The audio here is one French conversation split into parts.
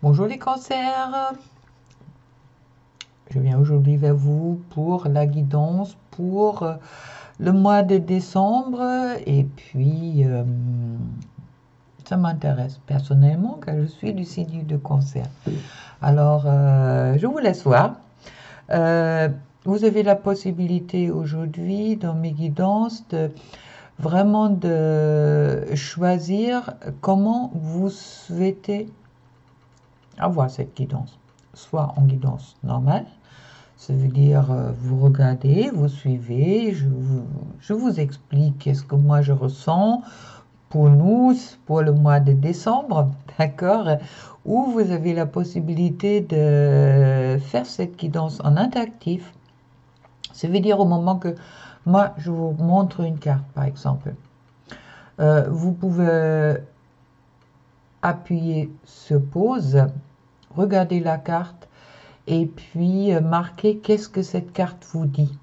Bonjour les cancers, je viens aujourd'hui vers vous pour la guidance pour le mois de décembre et puis ça m'intéresse personnellement car je suis du signe de cancer. Alors je vous laisse voir. Euh, Vous avez la possibilité aujourd'hui dans mes guidances de vraiment de choisir comment vous souhaitez avoir cette guidance, soit en guidance normale. Ça veut dire, vous regardez, vous suivez, je vous explique qu'est-ce que moi je ressens pour nous, pour le mois de décembre, d'accord? Ou vous avez la possibilité de faire cette guidance en interactif. Ça veut dire au moment que moi je vous montre une carte, par exemple. Vous pouvez appuyer sur pause, regarder la carte et puis marquer qu'est-ce que cette carte vous dit.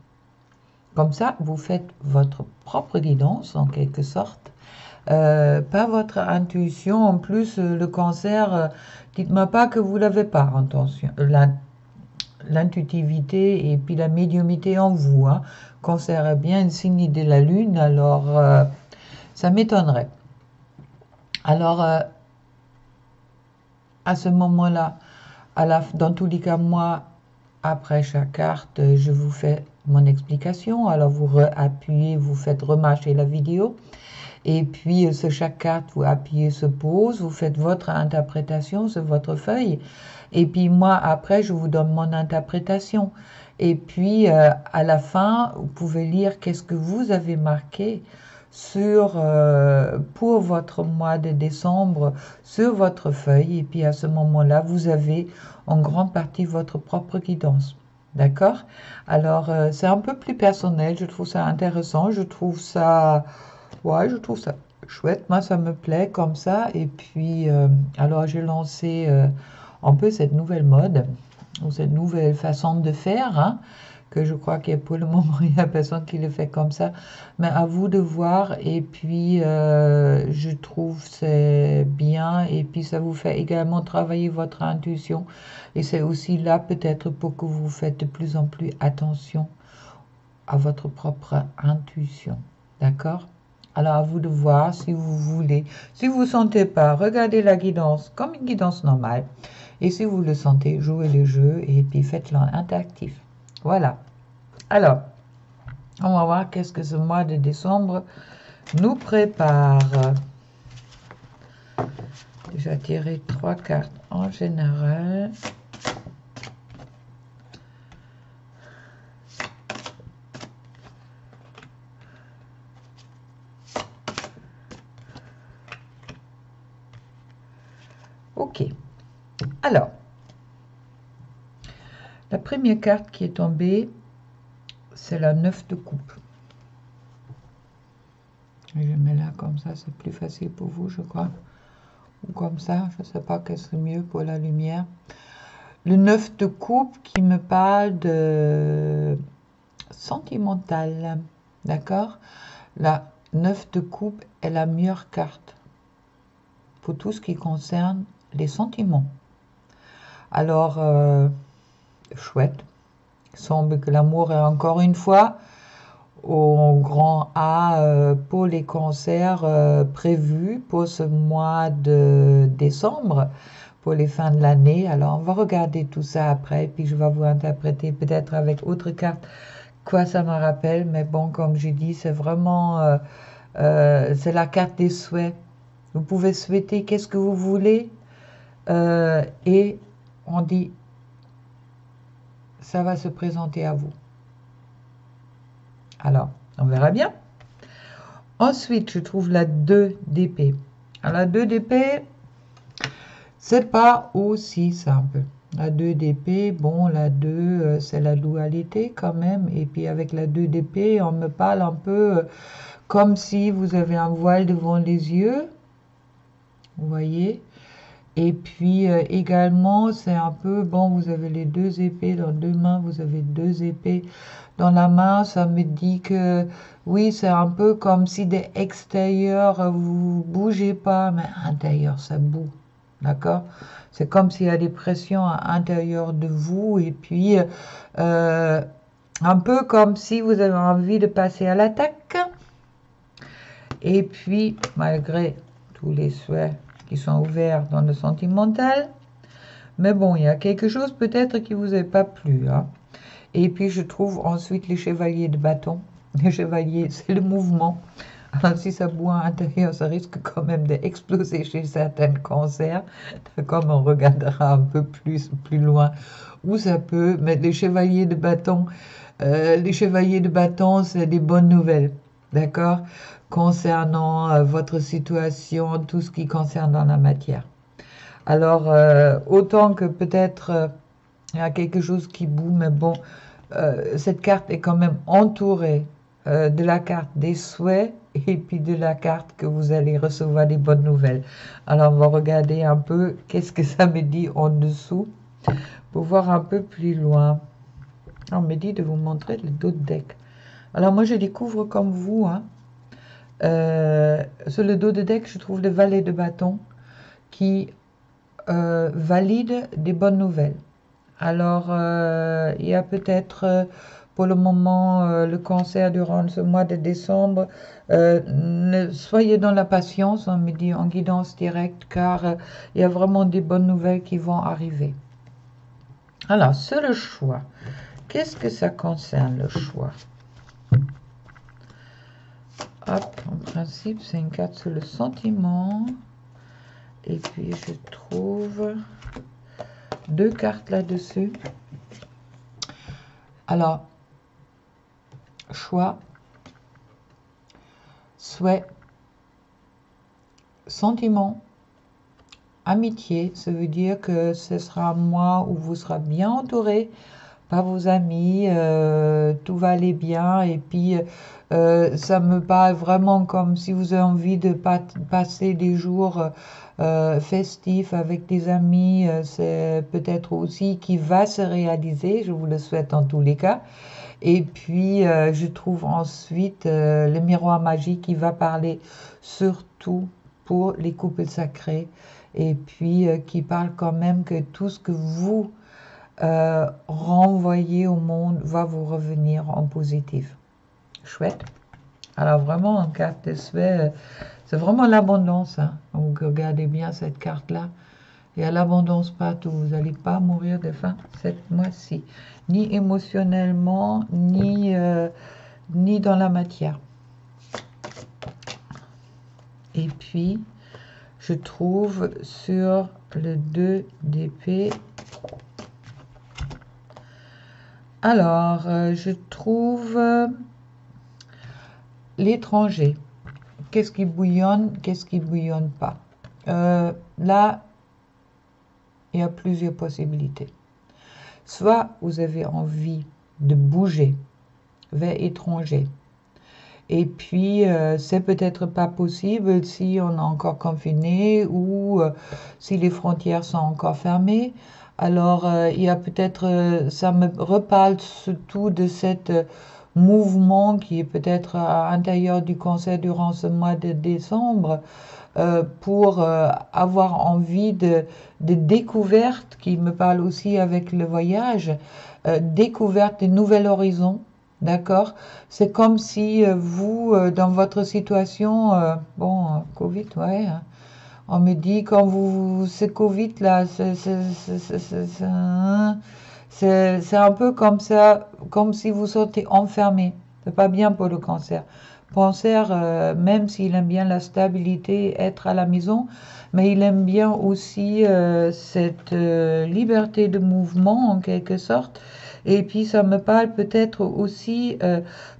Comme ça, vous faites votre propre guidance, en quelque sorte, pas votre intuition. En plus, le cancer, dites-moi pas que vous l'avez pas, attention, l'intuitivité et puis la médiumité en vous. Hein. Cancer est bien un signe de la lune, alors ça m'étonnerait. Alors, à ce moment-là, dans tous les cas, moi, après chaque carte, je vous fais mon explication. Alors, vous appuyez, vous faites remarcher la vidéo. Et puis, sur chaque carte, vous appuyez sur pause, vous faites votre interprétation sur votre feuille. Et puis, moi, après, je vous donne mon interprétation. Et puis, à la fin, vous pouvez lire qu'est-ce que vous avez marqué pour votre mois de décembre sur votre feuille. Et puis, à ce moment-là, vous avez en grande partie votre propre guidance. D'accord? Alors, c'est un peu plus personnel. Je trouve ça intéressant. Je trouve ça... Ouais, je trouve ça chouette. Moi, ça me plaît comme ça. Et puis, alors, j'ai lancé un peu cette nouvelle mode, ou cette nouvelle façon de faire, hein, que je crois que pour le moment, il n'y a personne qui le fait comme ça. Mais à vous de voir. Et puis, je trouve c'est bien. Et puis, ça vous fait également travailler votre intuition. Et c'est aussi là, peut-être, pour que vous faites de plus en plus attention à votre propre intuition. D'accord? Alors à vous de voir si vous voulez. Si vous ne sentez pas, regardez la guidance comme une guidance normale. Et si vous le sentez, jouez le jeu et puis faites-le en interactif. Voilà. Alors, on va voir qu'est-ce que ce mois de décembre nous prépare. Déjà tiré 3 cartes en général. Ok. Alors, la première carte qui est tombée, c'est la 9 de coupe. Je mets là comme ça, c'est plus facile pour vous, je crois. Ou comme ça, je ne sais pas qu'est-ce que c'est mieux pour la lumière. Le 9 de coupe qui me parle de sentimental. D'accord? La 9 de coupe est la meilleure carte pour tout ce qui concerne les sentiments. Alors, chouette. Il semble que l'amour est encore une fois au grand A pour les cancers prévus pour ce mois de décembre, pour les fins de l'année. Alors, on va regarder tout ça après, puis je vais vous interpréter peut-être avec autre carte quoi ça me rappelle. Mais bon, comme j'ai dit, c'est vraiment c'est la carte des souhaits. Vous pouvez souhaiter qu'est-ce que vous voulez et on dit ça va se présenter à vous. Alors, on verra bien. Ensuite, je trouve la 2 d'épée. Alors, la 2 d'épée, c'est pas aussi simple. La 2 d'épée, bon, la 2, c'est la dualité quand même. Et puis, avec la 2 d'épée, on me parle un peu comme si vous avez un voile devant les yeux. Vous voyez? Et puis, également, c'est un peu, bon, vous avez les 2 épées dans 2 mains, vous avez 2 épées dans la main, ça me dit que oui, c'est un peu comme si de extérieur, vous bougez pas, mais intérieur, ça bouge. d'accord? C'est comme s'il y a des pressions à l'intérieur de vous, et puis un peu comme si vous avez envie de passer à l'attaque, et puis malgré tous les souhaits qui sont ouverts dans le sentimental, mais bon, il y a quelque chose peut-être qui vous est pas plu, hein. Et puis je trouve ensuite les chevaliers de bâton. Les chevaliers, c'est le mouvement. Alors si ça boit à l'intérieur, ça risque quand même d'exploser chez certains cancers, comme on regardera un peu plus loin où ça peut. Mais les chevaliers de bâton, c'est des bonnes nouvelles, d'accord, concernant votre situation, tout ce qui concerne dans la matière. Alors, autant que peut-être il y a quelque chose qui boue, mais bon, cette carte est quand même entourée de la carte des souhaits et puis de la carte que vous allez recevoir des bonnes nouvelles. Alors, on va regarder un peu qu'est-ce que ça me dit en dessous pour voir un peu plus loin. On me dit de vous montrer le dos de deck. Alors, moi, je découvre comme vous, hein, sur le dos de deck, je trouve le valet de bâton qui valide des bonnes nouvelles. Alors, il y a peut-être pour le moment le cancer durant ce mois de décembre. Soyez dans la patience, on me dit en guidance directe, car il y a vraiment des bonnes nouvelles qui vont arriver. Alors, sur le choix, qu'est-ce que ça concerne le choix? Hop, en principe, c'est une carte sur le sentiment. Et puis, je trouve deux cartes là-dessus. Alors, choix, souhait, sentiment, amitié, ça veut dire que ce sera un mois où vous serez bien entouré par vos amis, tout va aller bien, et puis ça me paraît vraiment comme si vous avez envie de passer des jours festifs avec des amis, c'est peut-être aussi qui va se réaliser, je vous le souhaite en tous les cas. Et puis, je trouve ensuite le miroir magique qui va parler surtout pour les couples sacrés, et puis qui parle quand même que tout ce que vous renvoyez au monde va vous revenir en positif. Chouette. Alors vraiment, en carte de souhait, c'est vraiment l'abondance, hein. Donc regardez bien cette carte-là. Il y a l'abondance partout. Vous n'allez pas mourir de faim cette mois-ci, ni émotionnellement, ni dans la matière. Et puis, je trouve sur le 2 d'épée, alors, je trouve l'étranger. Qu'est-ce qui bouillonne, qu'est-ce qui bouillonne pas? Là, il y a plusieurs possibilités. Soit vous avez envie de bouger vers étranger, et puis c'est peut-être pas possible si on est encore confiné ou si les frontières sont encore fermées. Alors il y a peut-être, ça me reparle surtout de cet mouvement qui est peut-être à l'intérieur du conseil durant ce mois de décembre, pour avoir envie de découverte, qui me parle aussi avec le voyage, découverte de nouveaux horizons. D'accord? C'est comme si vous, dans votre situation, bon, Covid, ouais, hein, on me dit quand ce Covid là, c'est un peu comme ça, comme si vous sortez enfermé. C'est pas bien pour le cancer. Cancer, même s'il aime bien la stabilité, être à la maison, mais il aime bien aussi cette liberté de mouvement en quelque sorte. Et puis ça me parle peut-être aussi,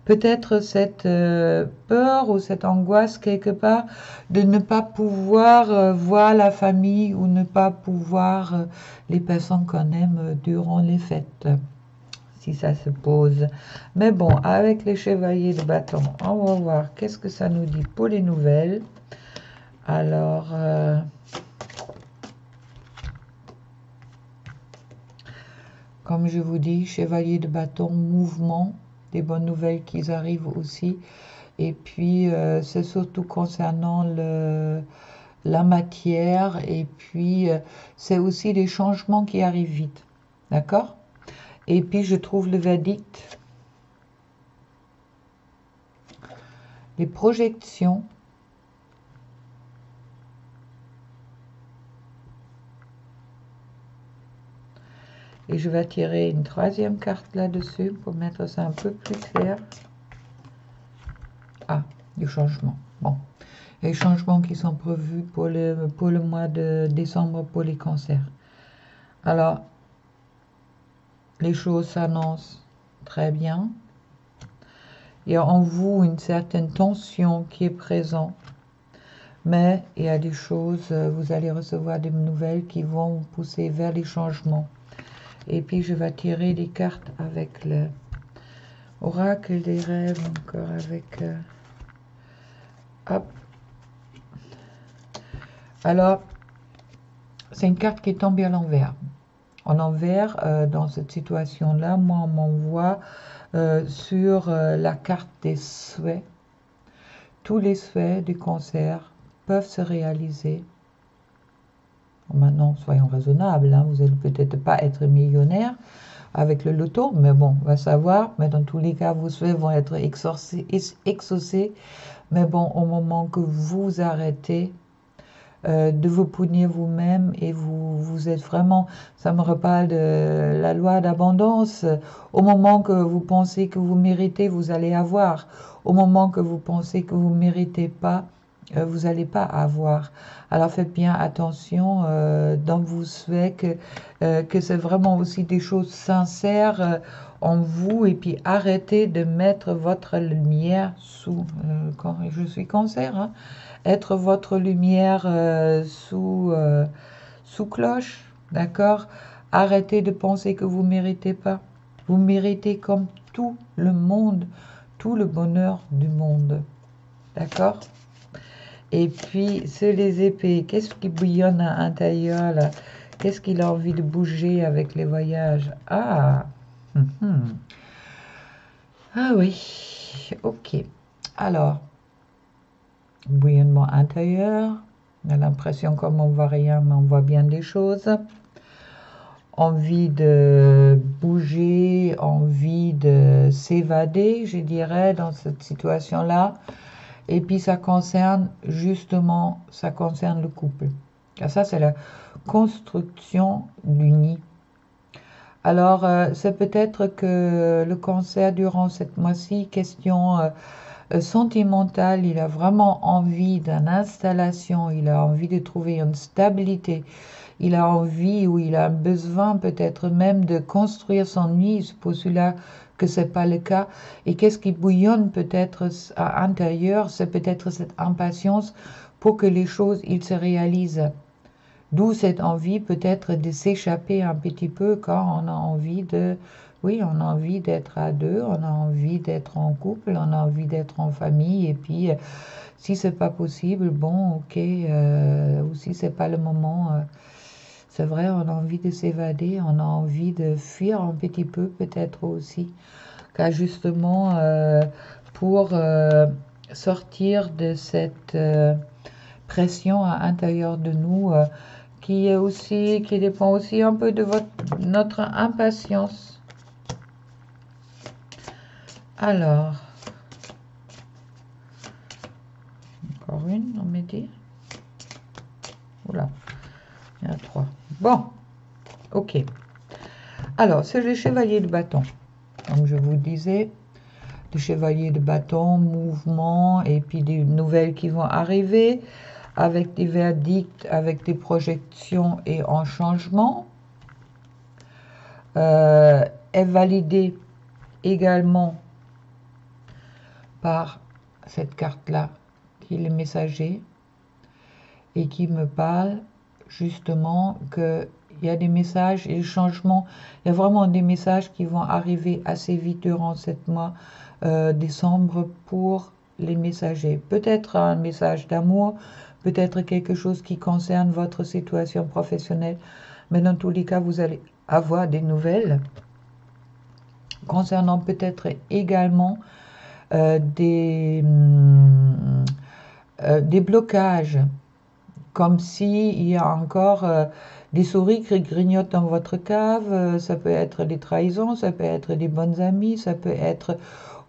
peut-être cette peur ou cette angoisse quelque part de ne pas pouvoir voir la famille ou ne pas pouvoir les personnes qu'on aime durant les fêtes, si ça se pose. Mais bon, avec les chevaliers de bâton, on va voir qu'est-ce que ça nous dit pour les nouvelles. Alors, comme je vous dis, chevalier de bâton, mouvement, des bonnes nouvelles qui arrivent aussi. Et puis, c'est surtout concernant la matière, et puis c'est aussi des changements qui arrivent vite, d'accord? Et puis je trouve le verdict, les projections, et je vais tirer une troisième carte là-dessus pour mettre ça un peu plus clair. Ah, du changement. Bon, les changements qui sont prévus pour le mois de décembre pour les cancers. Alors, les choses s'annoncent très bien. Il y a en vous une certaine tension qui est présente, mais il y a des choses, vous allez recevoir des nouvelles qui vont vous pousser vers les changements. Et puis je vais tirer des cartes avec le oracle des rêves, encore avec... hop. Alors, c'est une carte qui est tombée à l'envers. En envers, dans cette situation-là, moi, on m'envoie sur la carte des souhaits. Tous les souhaits du cancer peuvent se réaliser. Maintenant, soyons raisonnables, hein, vous n'allez peut-être pas être millionnaire avec le loto, mais bon, on va savoir. Mais dans tous les cas, vos souhaits vont être exaucés. Mais bon, au moment que vous arrêtez de vous punir vous-même et vous êtes vraiment, ça me reparle de la loi d'abondance. Au moment que vous pensez que vous méritez, vous allez avoir. Au moment que vous pensez que vous ne méritez pas, vous n'allez pas avoir. Alors faites bien attention dans vos souhaits que c'est vraiment aussi des choses sincères en vous, et puis arrêtez de mettre votre lumière sous, quand je suis cancer, hein, être votre lumière sous cloche, d'accord? Arrêtez de penser que vous ne méritez pas. Vous méritez comme tout le monde, tout le bonheur du monde, d'accord? Et puis, c'est les épées. Qu'est-ce qui bouillonne à l'intérieur, là? Qu'est-ce qu'il a envie de bouger avec les voyages? Ah! Ah oui, ok. Alors, bouillonnement intérieur. On a l'impression comme on voit rien, mais on voit bien des choses. Envie de bouger, envie de s'évader, je dirais, dans cette situation-là. Et puis ça concerne justement, ça concerne le couple. Car ça, c'est la construction du nid. Alors, c'est peut-être que le cancer, durant cette mois-ci, question sentimentale, il a vraiment envie d'une installation, il a envie de trouver une stabilité, il a envie ou il a besoin peut-être même de construire son nid. C'est pour cela que ce n'est pas le cas. Et qu'est-ce qui bouillonne peut-être à l'intérieur, c'est peut-être cette impatience pour que les choses ils se réalisent. D'où cette envie peut-être de s'échapper un petit peu quand on a envie de... Oui, on a envie d'être à deux, on a envie d'être en couple, on a envie d'être en famille. Et puis, si c'est pas possible, bon, ok, ou si c'est pas le moment... c'est vrai, on a envie de s'évader, on a envie de fuir un petit peu peut-être aussi, car justement pour sortir de cette pression à l'intérieur de nous qui dépend aussi un peu de notre impatience. Alors, encore une, on m'a dit. Oula, il y en a 3. Bon, ok. Alors, c'est le chevalier de bâton. Comme je vous disais, le chevalier de bâton, mouvement, et puis des nouvelles qui vont arriver, avec des verdicts, avec des projections et en changement. Est validé également par cette carte-là, qui est le messager, et qui me parle justement qu'il y a des messages et des changements. Il y a vraiment des messages qui vont arriver assez vite durant ce mois décembre pour les messagers. Peut-être un message d'amour, peut-être quelque chose qui concerne votre situation professionnelle, mais dans tous les cas, vous allez avoir des nouvelles concernant peut-être également des blocages comme si il y a encore des souris qui grignotent dans votre cave. Ça peut être des trahisons, ça peut être des bonnes amies, ça peut être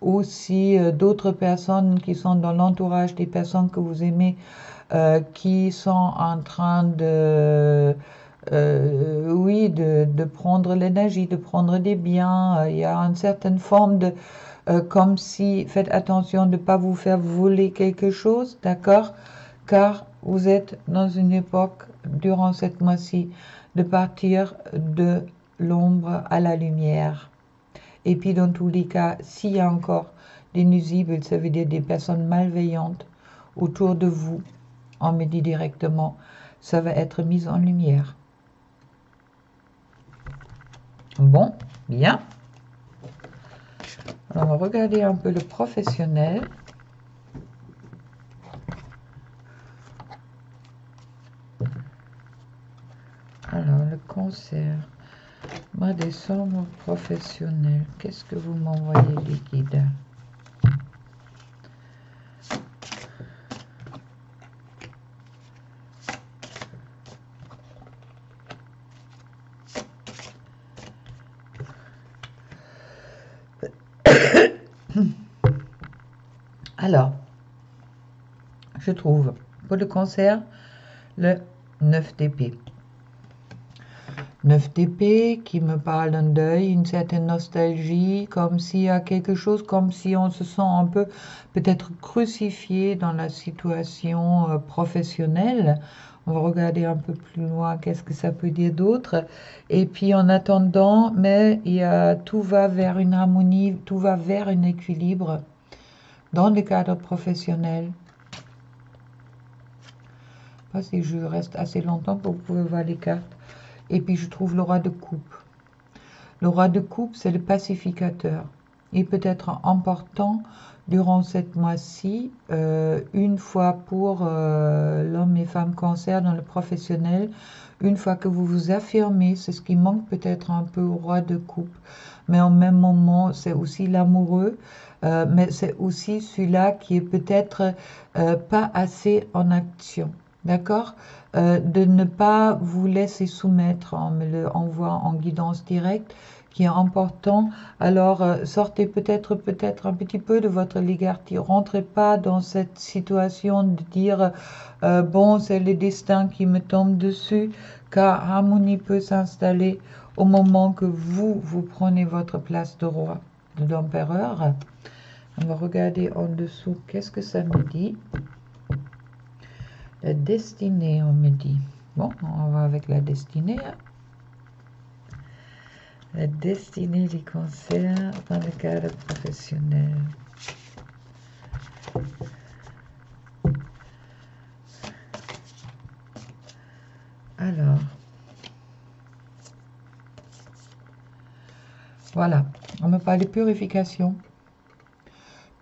aussi d'autres personnes qui sont dans l'entourage des personnes que vous aimez, qui sont en train de, oui, de prendre l'énergie, de prendre des biens. Il y a une certaine forme de, comme si, faites attention de ne pas vous faire voler quelque chose, d'accord? Car vous êtes dans une époque, durant cette mois-ci, de partir de l'ombre à la lumière. Et puis dans tous les cas, s'il y a encore des nuisibles, ça veut dire des personnes malveillantes autour de vous, on me dit directement, ça va être mis en lumière. Bon, bien. Alors, on va regarder un peu le professionnel. Alors, le cancer, mois de décembre professionnel. Qu'est-ce que vous m'envoyez, les guides? Alors, je trouve pour le cancer le 9 d'épée. 9 d'épée qui me parle d'un deuil, une certaine nostalgie, comme s'il y a quelque chose, comme si on se sent un peu peut-être crucifié dans la situation professionnelle. On va regarder un peu plus loin qu'est-ce que ça peut dire d'autre. Et puis en attendant, mais tout va vers une harmonie, tout va vers un équilibre dans le cadre professionnel. Pas si je reste assez longtemps pour que vous pouvez voir les cartes. Et puis je trouve le roi de coupe. Le roi de coupe, c'est le pacificateur. Il peut être important durant cette mois-ci, une fois pour l'homme et femme cancer dans le professionnel, une fois que vous vous affirmez, c'est ce qui manque peut-être un peu au roi de coupe, mais en même moment, c'est aussi l'amoureux, mais c'est aussi celui-là qui est peut-être pas assez en action. D'accord? De ne pas vous laisser soumettre, on me le envoie en guidance directe, qui est important. Alors, sortez peut-être un petit peu de votre légartie. Rentrez pas dans cette situation de dire bon, c'est le destin qui me tombe dessus, car harmonie peut s'installer au moment que vous prenez votre place de roi, d'empereur. On va regarder en dessous, qu'est-ce que ça me dit? La destinée, on me dit. Bon, on va avec la destinée. La destinée du cancer dans le cadre professionnel. Alors, voilà, on me parle de purification.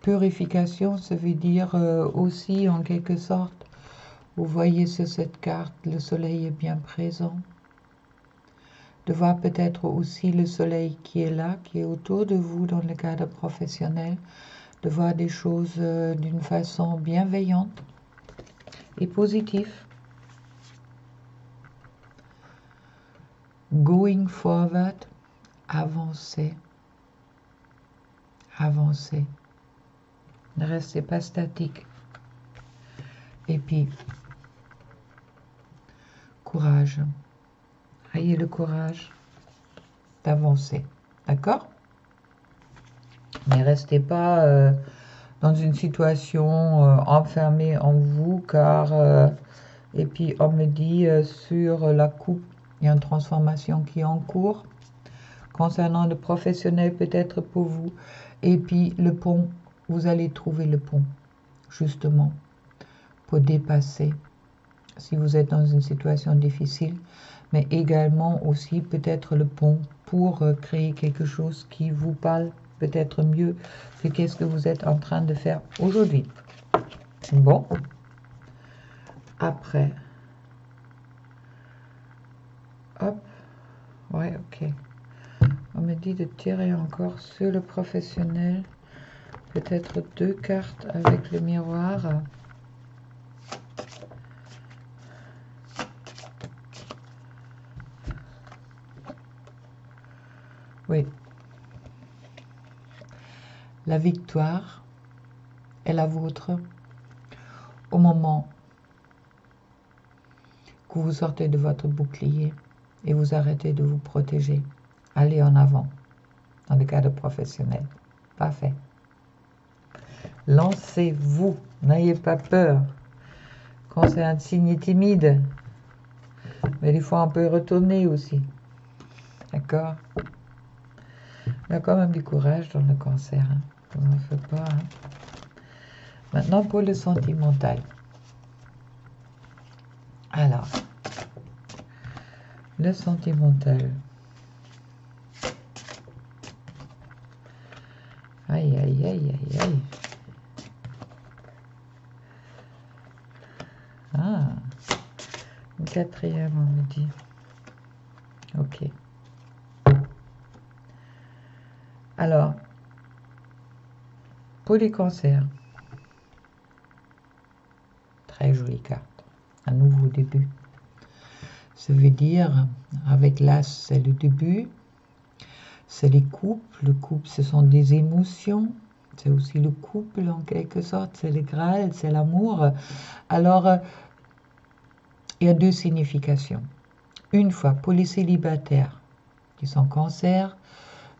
Purification, ça veut dire aussi, en quelque sorte, vous voyez sur cette carte, le soleil est bien présent. De voir peut-être aussi le soleil qui est là, qui est autour de vous dans le cadre professionnel, de voir des choses d'une façon bienveillante et positive. Going forward, avancez, avancez. Ne restez pas statique. Et puis, courage. Ayez le courage d'avancer. D'accord? Ne restez pas dans une situation enfermée en vous, car... et puis, on me dit sur la coupe, il y a une transformation qui est en cours. Concernant le professionnel, peut-être pour vous. Et puis, le pont, vous allez trouver le pont, justement, pour dépasser, si vous êtes dans une situation difficile, mais également aussi peut-être le pont pour créer quelque chose qui vous parle peut-être mieux que qu'est-ce que vous êtes en train de faire aujourd'hui. Bon, après, hop, ouais, ok. On me dit de tirer encore sur le professionnel, peut-être 2 cartes avec le miroir. Oui. La victoire est la vôtre au moment que vous sortez de votre bouclier et vous arrêtez de vous protéger. Allez en avant, dans le cadre professionnel. Parfait. Lancez-vous, n'ayez pas peur. Quand c'est un signe timide, mais des fois on peut retourner aussi. D'accord? Il y a quand même du courage dans le cancer. Hein. On ne fait pas. Hein. Maintenant pour le sentimental. Alors, le sentimental. Aïe, aïe, aïe, aïe, aïe. Ah, une quatrième, on me dit. Ok. Alors, pour les cancers, très jolie carte. Un nouveau début. Ça veut dire, avec l'as, c'est le début. C'est les couples. Le couple, ce sont des émotions. C'est aussi le couple, en quelque sorte. C'est le Graal, c'est l'amour. Alors, il y a deux significations. Une fois, pour les célibataires qui sont cancer,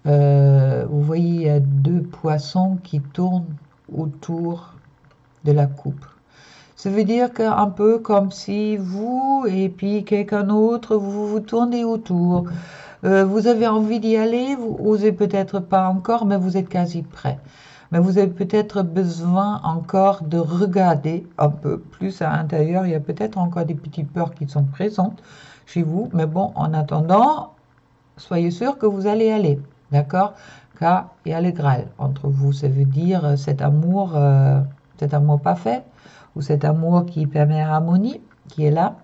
vous voyez, il y a deux poissons qui tournent autour de la coupe. Ça veut dire qu'un peu comme si vous et puis quelqu'un d'autre, vous tournez autour. Vous avez envie d'y aller, vous osez peut-être pas encore, mais vous êtes quasi prêt. Mais vous avez peut-être besoin encore de regarder un peu plus à l'intérieur. Il y a peut-être encore des petites peurs qui sont présentes chez vous. Mais bon, en attendant, soyez sûr que vous allez aller. D'accord? Car il y a le Graal entre vous. Ça veut dire cet amour parfait, ou cet amour qui permet l'harmonie, qui est là.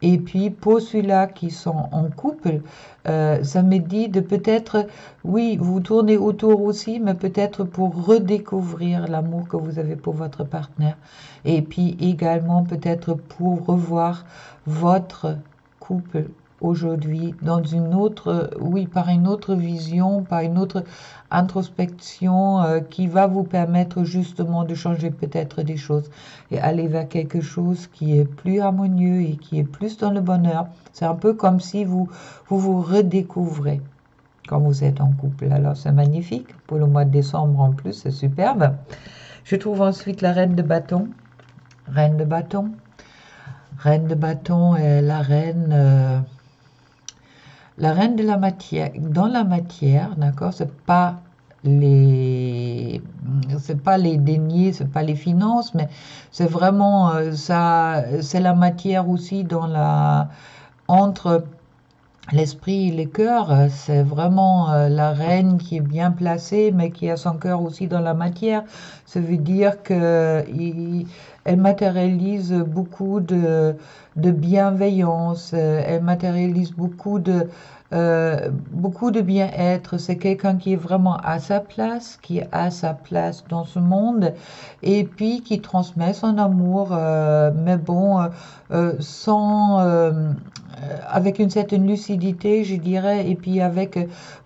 Et puis pour ceux-là qui sont en couple, ça me dit de peut-être, oui, vous tournez autour aussi, mais peut-être pour redécouvrir l'amour que vous avez pour votre partenaire. Et puis également peut-être pour revoir votre couple aujourd'hui dans une autre, oui, par une autre vision, par une autre introspection qui va vous permettre justement de changer peut-être des choses et aller vers quelque chose qui est plus harmonieux et qui est plus dans le bonheur. C'est un peu comme si vous redécouvrez quand vous êtes en couple. Alors c'est magnifique, pour le mois de décembre en plus, c'est superbe. Je trouve ensuite la reine de bâton. Reine de bâton. Reine de bâton est la reine de la matière. Dans la matière, d'accord, c'est pas les deniers, c'est pas les finances, mais c'est vraiment ça, c'est la matière aussi dans entre l'esprit et le cœur. C'est vraiment la reine qui est bien placée, mais qui a son cœur aussi dans la matière. Ça veut dire que elle matérialise beaucoup de bienveillance, elle matérialise beaucoup de bien-être. C'est quelqu'un qui est vraiment à sa place, qui est à sa place dans ce monde, et puis qui transmet son amour, mais bon, avec une certaine lucidité, je dirais, et puis avec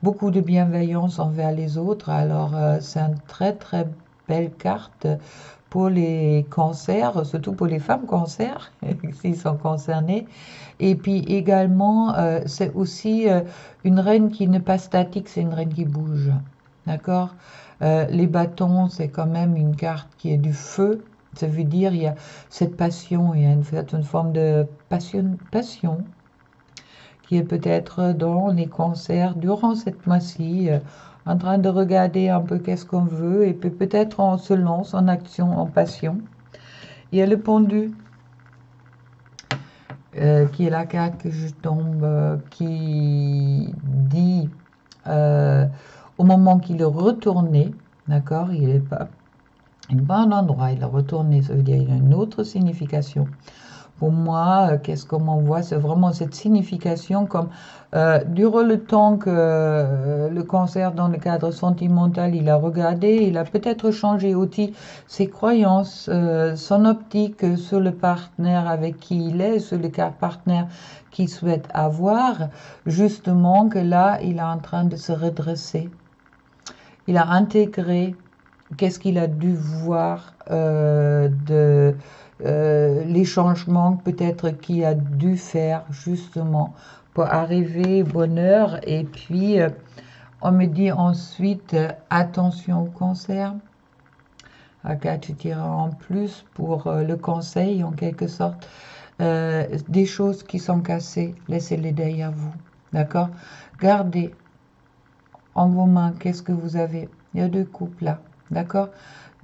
beaucoup de bienveillance envers les autres. Alors, c'est une très très belle carte pour les cancers, surtout pour les femmes cancers, s'ils sont concernés. Et puis également, c'est aussi une reine qui n'est pas statique, c'est une reine qui bouge. D'accord? Les bâtons, c'est quand même une carte qui est du feu. Ça veut dire il y a cette passion, il y a une certaine forme de passion qui est peut-être dans les cancers durant cette mois-ci, en train de regarder un peu qu'est-ce qu'on veut, et puis peut-être on se lance en action, en passion. Il y a le pendu, qui est la carte que je tombe, qui dit, au moment qu'il est retourné, d'accord, il n'est pas un endroit, il est retourné, ça veut dire qu'il y a une autre signification. Pour moi, qu'est-ce qu'on m'envoie? C'est vraiment cette signification comme durant le temps que le cancer dans le cadre sentimental, il a regardé, il a peut-être changé aussi ses croyances, son optique sur le partenaire avec qui il est, sur le partenaire qu'il souhaite avoir, justement que là, il est en train de se redresser. Il a intégré qu'est-ce qu'il a dû voir les changements peut-être qu'il a dû faire justement pour arriver au bonheur. Et puis, on me dit ensuite, attention au cancer. Aga, tu diras en plus pour le conseil, en quelque sorte. Des choses qui sont cassées, laissez-les derrière vous. D'accord? Gardez en vos mains, qu'est-ce que vous avez? Il y a 2 coupes là. D'accord?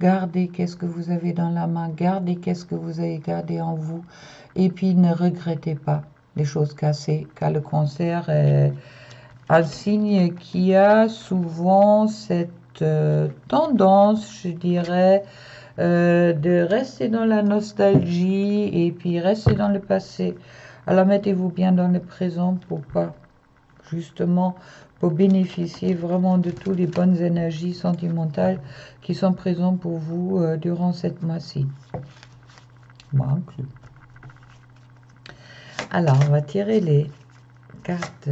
Gardez qu'est-ce que vous avez dans la main, gardez qu'est-ce que vous avez gardé en vous, et puis ne regrettez pas les choses cassées, car le cancer est un signe qui a souvent cette tendance, je dirais, de rester dans la nostalgie et puis rester dans le passé. Alors mettez-vous bien dans le présent pour pas, justement, pour bénéficier vraiment de toutes les bonnes énergies sentimentales qui sont présentes pour vous durant cette mois-ci. Moi inclus. Alors, on va tirer les cartes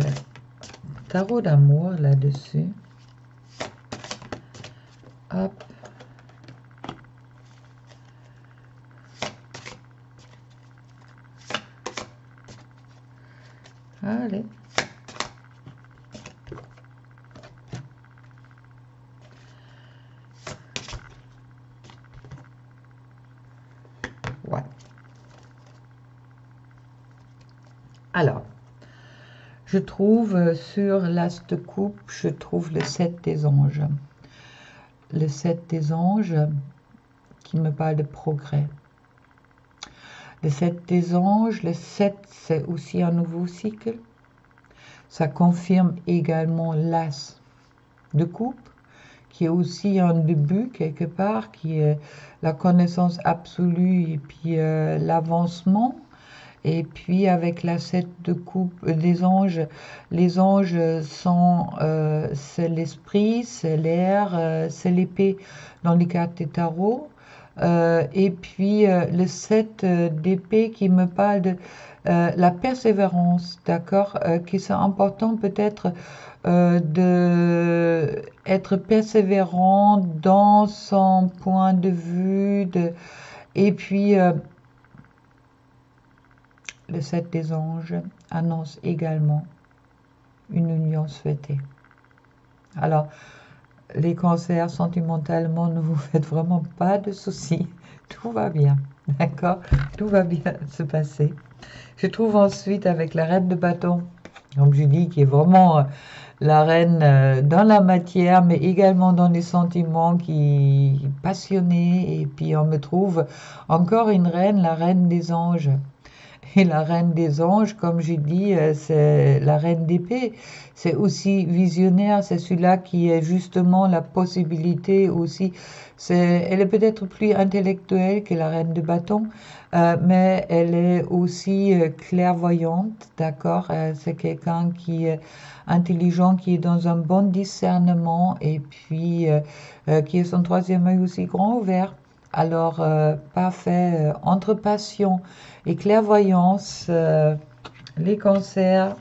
tarot d'amour là-dessus. Hop. Allez. Ouais. Alors, je trouve sur l'as de coupe, je trouve le 7 des anges. Le 7 des anges qui me parle de progrès. Le 7 des anges, le 7 c'est aussi un nouveau cycle. Ça confirme également l'as de coupe, qui est aussi un début quelque part, qui est la connaissance absolue et puis l'avancement. Et puis avec la 7 de coupe des anges, les anges sont, c'est l'esprit, c'est l'air, c'est l'épée dans les cartes des tarots. Et puis le 7 d'épée qui me parle de la persévérance, d'accord, qui c'est important peut-être de être persévérant dans son point de vue, et puis le 7 des anges annonce également une union souhaitée. Alors, les cancers, sentimentalement, ne vous faites vraiment pas de soucis. Tout va bien, d'accord? Tout va bien se passer. Je trouve ensuite avec la reine de bâton, comme je dis, qui est vraiment la reine dans la matière, mais également dans les sentiments, qui est passionnée. Et puis on me trouve encore une reine, la reine des anges. Et la reine des anges, comme j'ai dit, c'est la reine d'épée. C'est aussi visionnaire, c'est celui-là qui est justement la possibilité aussi. Elle est peut-être plus intellectuelle que la reine de bâton, mais elle est aussi clairvoyante, d'accord? C'est quelqu'un qui est intelligent, qui est dans un bon discernement et puis qui est son 3e œil aussi grand ouvert. Alors, parfait, entre passion et clairvoyance, les cancers,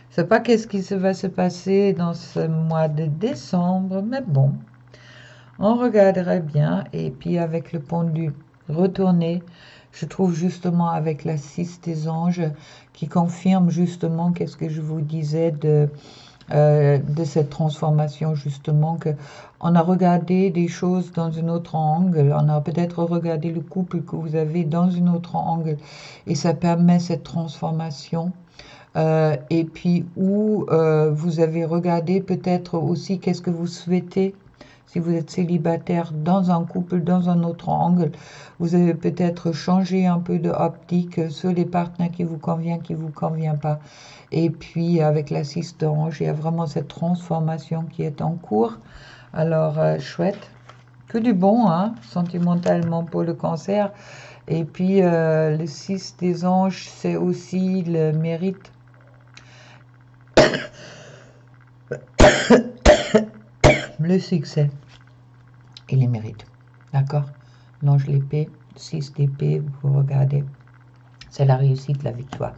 je ne sais pas qu'est-ce qui va se passer dans ce mois de décembre, mais bon, on regarderait bien. Et puis avec le pendu retourné, je trouve justement avec la 6 des anges qui confirme justement qu'est-ce que je vous disais de cette transformation, justement, que on a regardé des choses dans un autre angle, on a peut-être regardé le couple que vous avez dans un autre angle, et ça permet cette transformation. Et puis où vous avez regardé peut-être aussi qu'est-ce que vous souhaitez. Si vous êtes célibataire dans un couple, dans un autre angle, vous avez peut-être changé un peu de optique sur les partenaires qui vous convient pas. Et puis avec la 6 d'ange, il y a vraiment cette transformation qui est en cours. Alors chouette, que du bon, hein, sentimentalement pour le cancer. Et puis, le 6 des anges, c'est aussi le mérite. Le succès et les mérites. D'accord? L'ange l'épée, 6 d'épée, vous regardez. C'est la réussite, la victoire.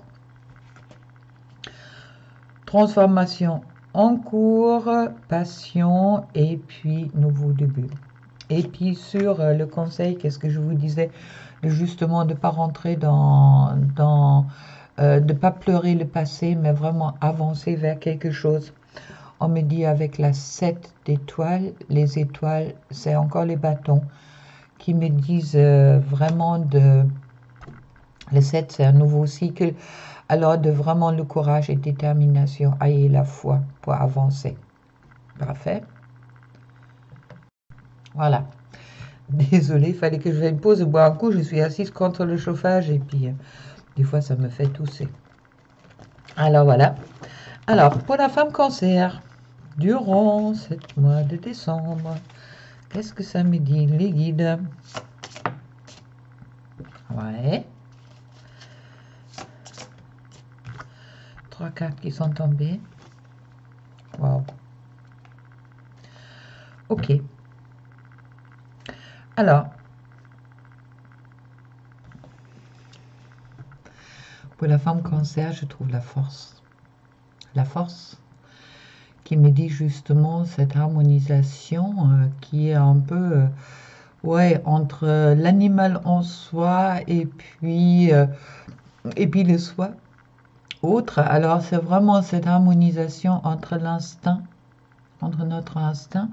Transformation en cours, passion et puis nouveau début. Et puis sur le conseil, qu'est-ce que je vous disais? Justement de ne pas rentrer de ne pas pleurer le passé, mais vraiment avancer vers quelque chose. On me dit avec la 7 d'étoiles, les étoiles, c'est encore les bâtons qui me disent vraiment de... Le 7, c'est un nouveau cycle. Alors, de vraiment le courage et détermination, ayez la foi pour avancer. Parfait. Voilà. Désolée, il fallait que je fasse une pause, boire un coup. Je suis assise contre le chauffage et puis des fois, ça me fait tousser. Alors, voilà. Alors, pour la femme cancer, durant ce mois de décembre, qu'est-ce que ça me dit, les guides? Ouais. 3 cartes qui sont tombées. Wow. Ok. Alors, pour la femme cancer, je trouve la force. La force qui me dit justement cette harmonisation qui est un peu ouais, entre l'animal en soi et puis le soi autre. Alors c'est vraiment cette harmonisation entre l'instinct, entre notre instinct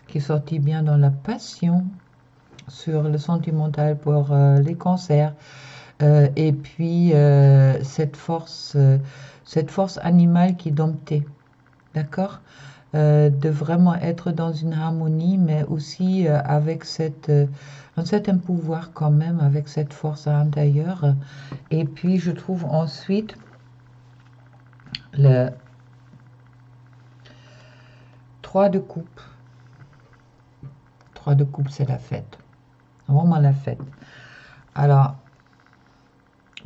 qui est sorti bien dans la passion sur le sentimental pour les cancers et puis cette force animale qui est domptée. D'accord? De vraiment être dans une harmonie, mais aussi avec un certain pouvoir quand même, avec cette force à l'intérieur. Et puis je trouve ensuite le 3 de coupe. 3 de coupe, c'est la fête. Vraiment la fête. Alors,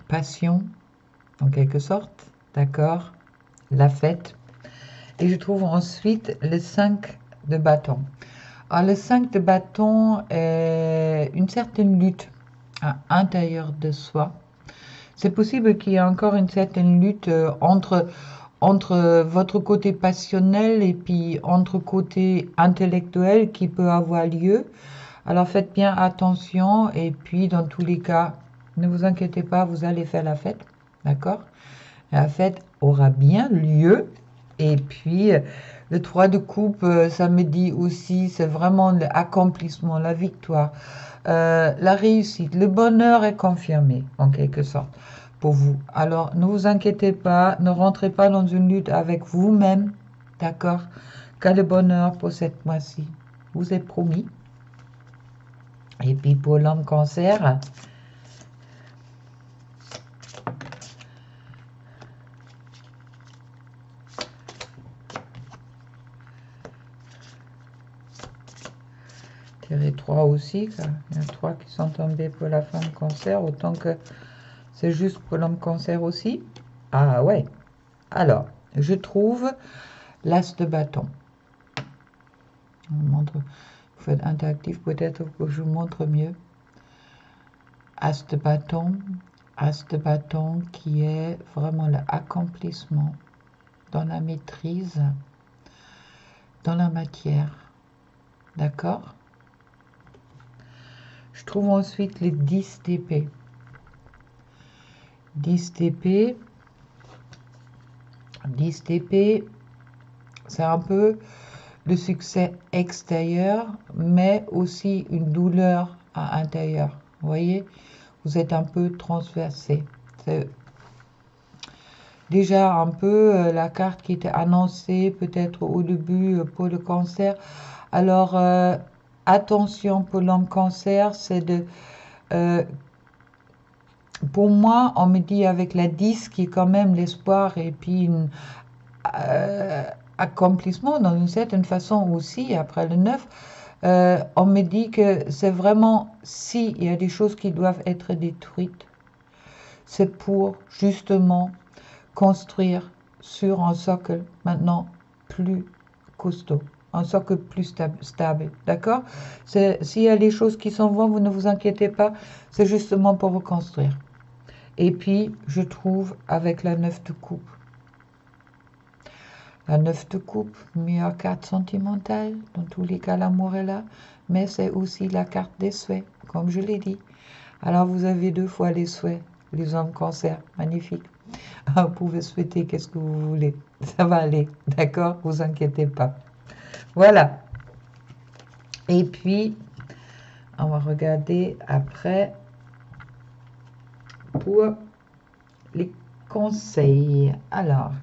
passion, en quelque sorte, d'accord? La fête. Et je trouve ensuite le 5 de bâton. Alors, le 5 de bâton est une certaine lutte à l'intérieur de soi. C'est possible qu'il y ait encore une certaine lutte entre votre côté passionnel et puis entre côté intellectuel qui peut avoir lieu. Alors faites bien attention et puis dans tous les cas, ne vous inquiétez pas, vous allez faire la fête, d'accord? La fête aura bien lieu. Et puis, le 3 de coupe, ça me dit aussi, c'est vraiment l'accomplissement, la victoire, la réussite. Le bonheur est confirmé, en quelque sorte, pour vous. Alors, ne vous inquiétez pas, ne rentrez pas dans une lutte avec vous-même, d'accord? Car le bonheur pour cette mois-ci vous est promis. Et puis, pour l'homme cancer... Tirer 3 aussi, car il y a 3 qui sont tombés pour la femme cancer, autant que c'est juste pour l'homme cancer aussi. Ah ouais. Alors, je trouve l'as de bâton. Vous faites interactif, peut-être que je vous montre mieux. As de bâton qui est vraiment l'accomplissement dans la maîtrise, dans la matière. D'accord? Je trouve ensuite les 10 d'épée. 10 d'épée. 10 d'épée, c'est un peu le succès extérieur, mais aussi une douleur à l'intérieur. Vous voyez, vous êtes un peu transversé. C'est déjà un peu la carte qui était annoncée peut-être au début pour le cancer. Alors, attention pour l'homme cancer, c'est de... pour moi, on me dit avec la 10 qui est quand même l'espoir et puis une... accomplissement dans une certaine façon aussi après le 9 On me dit que c'est vraiment, s'il y a des choses qui doivent être détruites, c'est pour justement construire sur un socle maintenant plus costaud, un socle plus stable, d'accord? S'il y a des choses qui s'en vont, vous ne vous inquiétez pas, c'est justement pour reconstruire. Et puis, je trouve avec la 9 de coupe, la 9 de coupe, meilleure carte sentimentale, dans tous les cas l'amour est là, mais c'est aussi la carte des souhaits, comme je l'ai dit. Alors vous avez 2 fois les souhaits, les hommes cancer, magnifique. Vous pouvez souhaiter qu'est-ce que vous voulez, ça va aller, d'accord? Vous inquiétez pas. Voilà. Et puis, on va regarder après pour les conseils. Alors,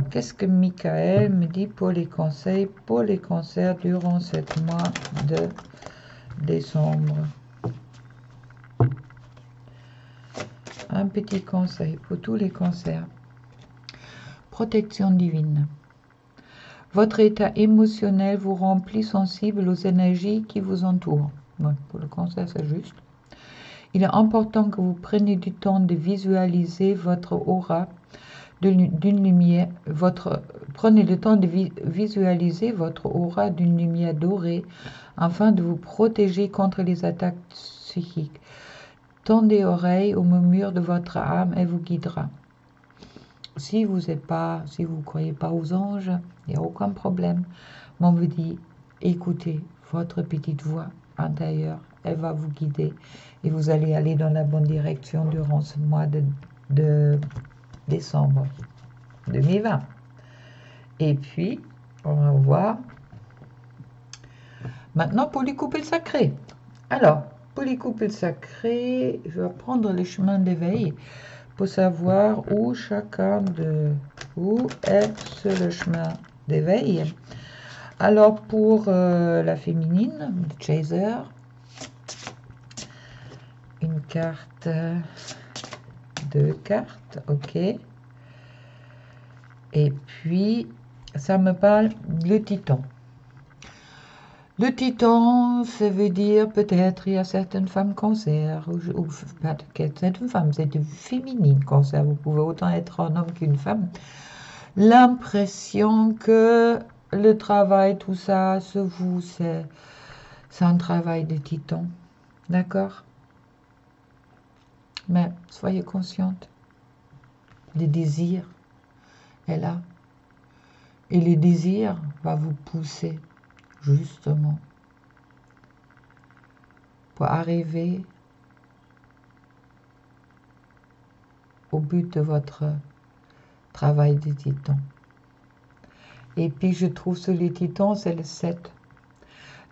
qu'est-ce que Michael me dit pour les conseils pour les cancers durant ce mois de décembre? Un petit conseil pour tous les cancers. Protection divine. Votre état émotionnel vous rend plus sensible aux énergies qui vous entourent. Bon, pour le cancer, c'est juste. Il est important que vous preniez du temps de visualiser votre aura d'une lumière. Prenez le temps de visualiser votre aura d'une lumière dorée afin de vous protéger contre les attaques psychiques. Tendez oreille au murmure de votre âme et vous guidera. Si vous ne croyez pas aux anges, il n'y a aucun problème. Mais on vous dit, écoutez votre petite voix intérieure, elle va vous guider et vous allez aller dans la bonne direction durant ce mois de décembre 2020. Et puis, on va voir maintenant pour les couples sacrés. Alors, pour les couples sacrés, je vais prendre les chemins d'éveil pour savoir où est sur le chemin d'éveil. Alors pour la féminine, le chaser, une carte, 2 cartes, ok. Et puis ça me parle le titan. Le titan, ça veut dire peut-être il y a certaines femmes cancer, ou certaines femmes, c'est féminine cancer, vous pouvez autant être un homme qu'une femme. L'impression que le travail, tout ça, c'est un travail de titan, d'accord? Mais soyez consciente, le désir est là, et le désir va vous pousser justement pour arriver au but de votre travail de titan. Et puis je trouve sur les titans, c'est le 7.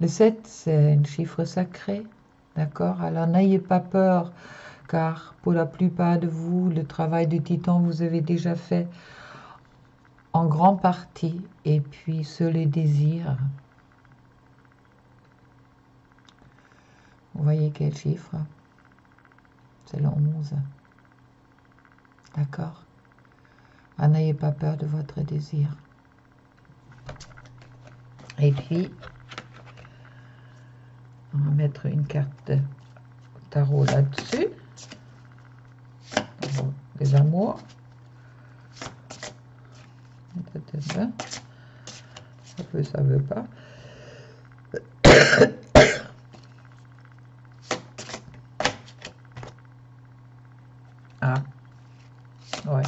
Le 7, c'est un chiffre sacré, d'accord? Alors n'ayez pas peur, car pour la plupart de vous, le travail de titan, vous avez déjà fait en grande partie. Et puis sur les désirs, vous voyez quel chiffre? C'est le 11. D'accord? Alors n'ayez pas peur de votre désir. Et puis, on va mettre une carte tarot là-dessus. Des amours. Ça veut pas. Ah, ouais.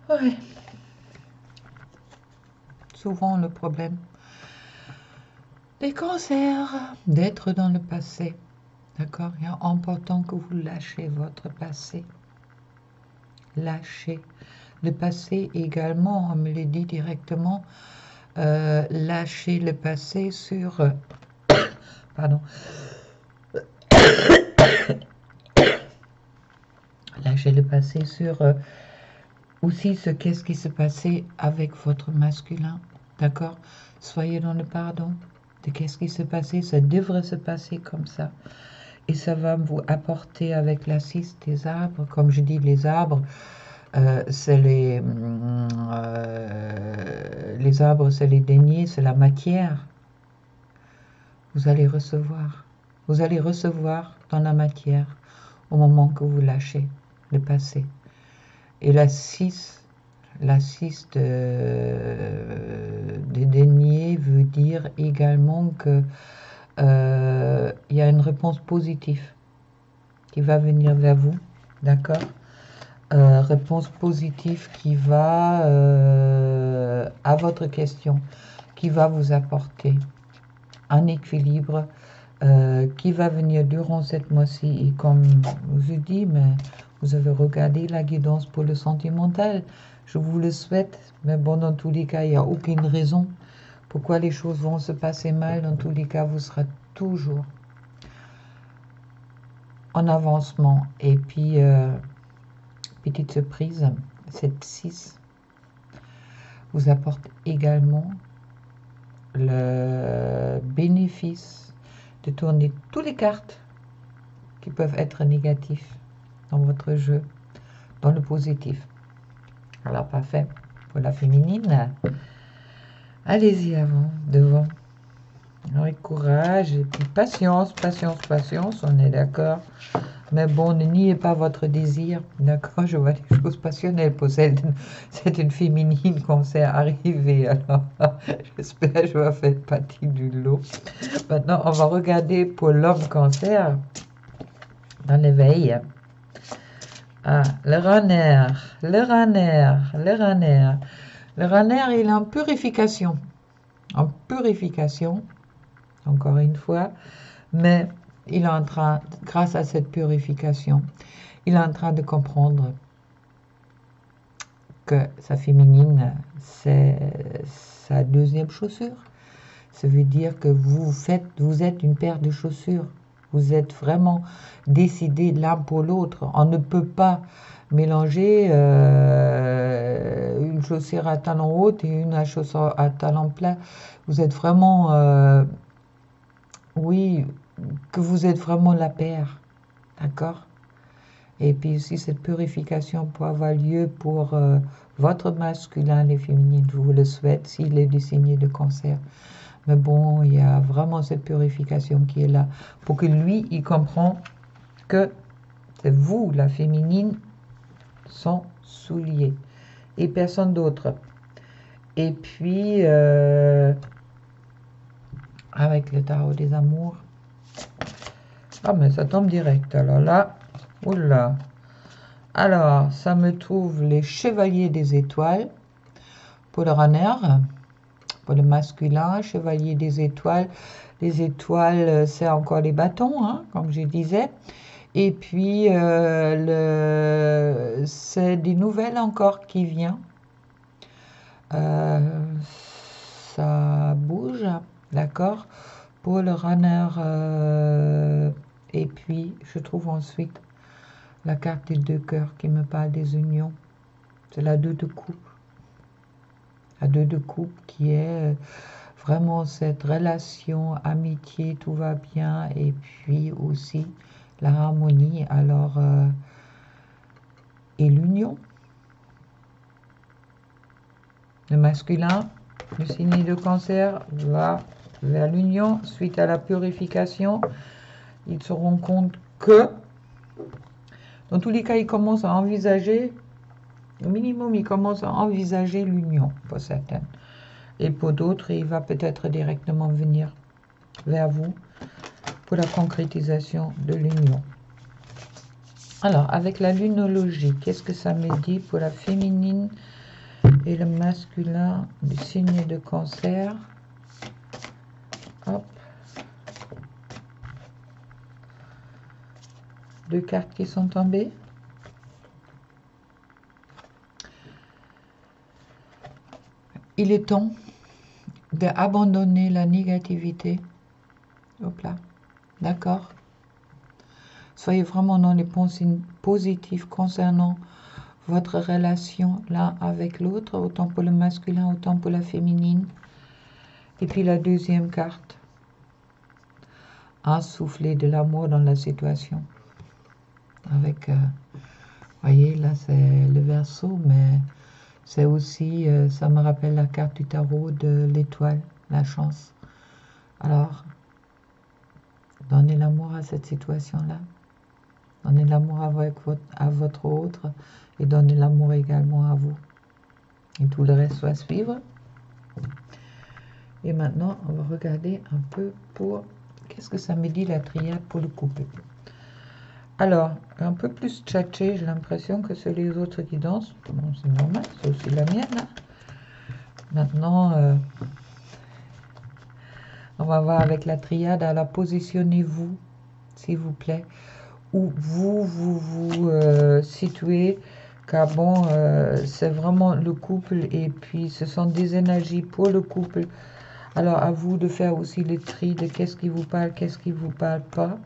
Ouais. Souvent le problème des cancers, d'être dans le passé. D'accord? Il est important que vous lâchez votre passé. Lâchez. Le passé également, on me le dit directement, lâchez le passé sur... pardon. Lâchez le passé sur aussi qu'est-ce qui s'est passé avec votre masculin. D'accord? Soyez dans le pardon de qu'est-ce qui s'est passé. Ça devrait se passer comme ça. Et ça va vous apporter avec la 6 des arbres. Comme je dis, les arbres, C'est les arbres, c'est les deniers, c'est la matière. Vous allez recevoir. Vous allez recevoir dans la matière au moment que vous lâchez le passé. Et la 6 des deniers veut dire également que il y a une réponse positive qui va venir vers vous, d'accord? Réponse positive qui va à votre question, qui va vous apporter un équilibre qui va venir durant cette mois-ci. Et comme je vous dis, mais vous avez regardé la guidance pour le sentimental. Je vous le souhaite, mais bon, dans tous les cas, il n'y a aucune raison pourquoi les choses vont se passer mal. Dans tous les cas, vous serez toujours en avancement. Et puis, petite surprise, cette 6 vous apporte également le bénéfice de tourner toutes les cartes qui peuvent être négatives dans votre jeu, dans le positif. Alors, parfait pour la féminine. Allez-y avant, devant. Avec courage et puis patience, patience, patience, on est d'accord. Mais bon, ne niez pas votre désir, d'accord? Je vois des choses passionnelles pour celle. C'est une féminine qu'on s'est arrivée. Alors, j'espère que je vais faire partie du lot. Maintenant, on va regarder pour l'homme cancer dans l'éveil. Ah, le runner, le runner, le runner. Le runner, il est en purification. En purification, encore une fois. Mais il est en train, grâce à cette purification, il est en train de comprendre que sa féminine, c'est sa deuxième chaussure. Ça veut dire que vous êtes une paire de chaussures. Vous êtes vraiment décidés l'un pour l'autre. On ne peut pas mélanger une chaussure à talons hauts et une chaussure à talons plats. Vous êtes vraiment, oui, que vous êtes vraiment la paire. D'accord? Et puis aussi cette purification peut avoir lieu pour votre masculin et féminine. Je vous le souhaite s'il est du signe de cancer. Mais bon, il y a vraiment cette purification qui est là pour que lui, il comprend que c'est vous, la féminine, son soulier et personne d'autre. Et puis, avec le tarot des amours, ah mais ça tombe direct. Alors là, oula. Alors, ça me trouve les chevaliers des étoiles pour le runner. Pour le masculin, chevalier des étoiles. Les étoiles, c'est encore les bâtons, hein, comme je disais. Et puis, c'est des nouvelles encore qui viennent. Ça bouge, d'accord, pour le runner. Et puis, je trouve ensuite la carte des deux cœurs qui me parle des unions. C'est la 2 de coupe. La 2 de coupe qui est vraiment cette relation, amitié, tout va bien, et puis aussi la harmonie, alors, et l'union. Le masculin, le signe de cancer, va vers l'union suite à la purification. Ils se rendent compte que, dans tous les cas, ils commencent à envisager, au minimum, ils commencent à envisager l'union, pour certaines. Et pour d'autres, il va peut-être directement venir vers vous pour la concrétisation de l'union. Alors, avec la lunologie, qu'est-ce que ça me dit pour la féminine et le masculin du signe de cancer? Hop. Deux cartes qui sont tombées. Il est temps d'abandonner la négativité. Hop là. D'accord? Soyez vraiment dans les pensées positives concernant votre relation l'un avec l'autre, autant pour le masculin, autant pour la féminine. Et puis la deuxième carte. Insouffler de l'amour dans la situation. Avec Voyez, là c'est le Verseau, mais c'est aussi, ça me rappelle la carte du tarot de l'étoile, la chance. Alors, donnez l'amour à cette situation-là. Donnez l'amour à votre autre et donnez l'amour également à vous. Et tout le reste va suivre. Et maintenant, on va regarder un peu pour... Qu'est-ce que ça me dit la triade pour le couple? Alors, un peu plus tchatché, j'ai l'impression que c'est les autres qui dansent. Bon, c'est normal, c'est aussi la mienne. Hein. Maintenant, on va voir avec la triade. Alors, positionnez-vous, s'il vous plaît, où vous situez, car bon, c'est vraiment le couple et puis ce sont des énergies pour le couple. Alors, à vous de faire aussi le tri de qu'est-ce qui vous parle, qu'est-ce qui vous parle pas.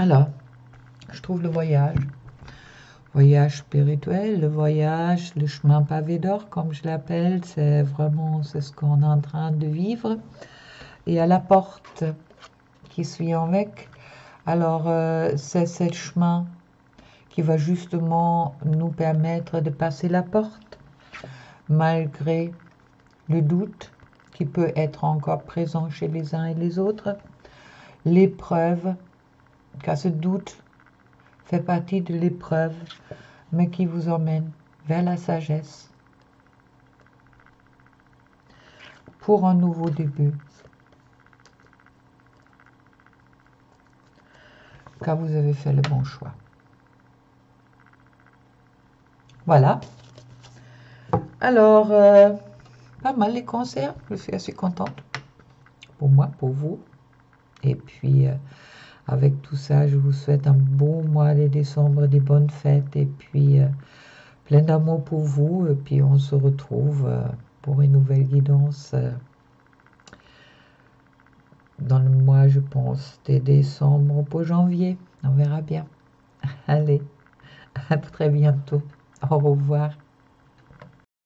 Alors, je trouve le voyage spirituel, le voyage, le chemin pavé d'or, comme je l'appelle, c'est vraiment c'est ce qu'on est en train de vivre. Et à la porte qui suit avec, alors c'est ce chemin qui va justement nous permettre de passer la porte, malgré le doute qui peut être encore présent chez les uns et les autres, l'épreuve, car ce doute fait partie de l'épreuve, mais qui vous emmène vers la sagesse pour un nouveau début. Car vous avez fait le bon choix. Voilà. Alors, pas mal les concerts. Je suis assez contente. Pour moi, pour vous. Et puis, avec tout ça, je vous souhaite un beau mois de décembre, des bonnes fêtes. Et puis, plein d'amour pour vous. Et puis, on se retrouve pour une nouvelle guidance dans le mois, je pense, de décembre pour janvier. On verra bien. Allez, à très bientôt. Au revoir.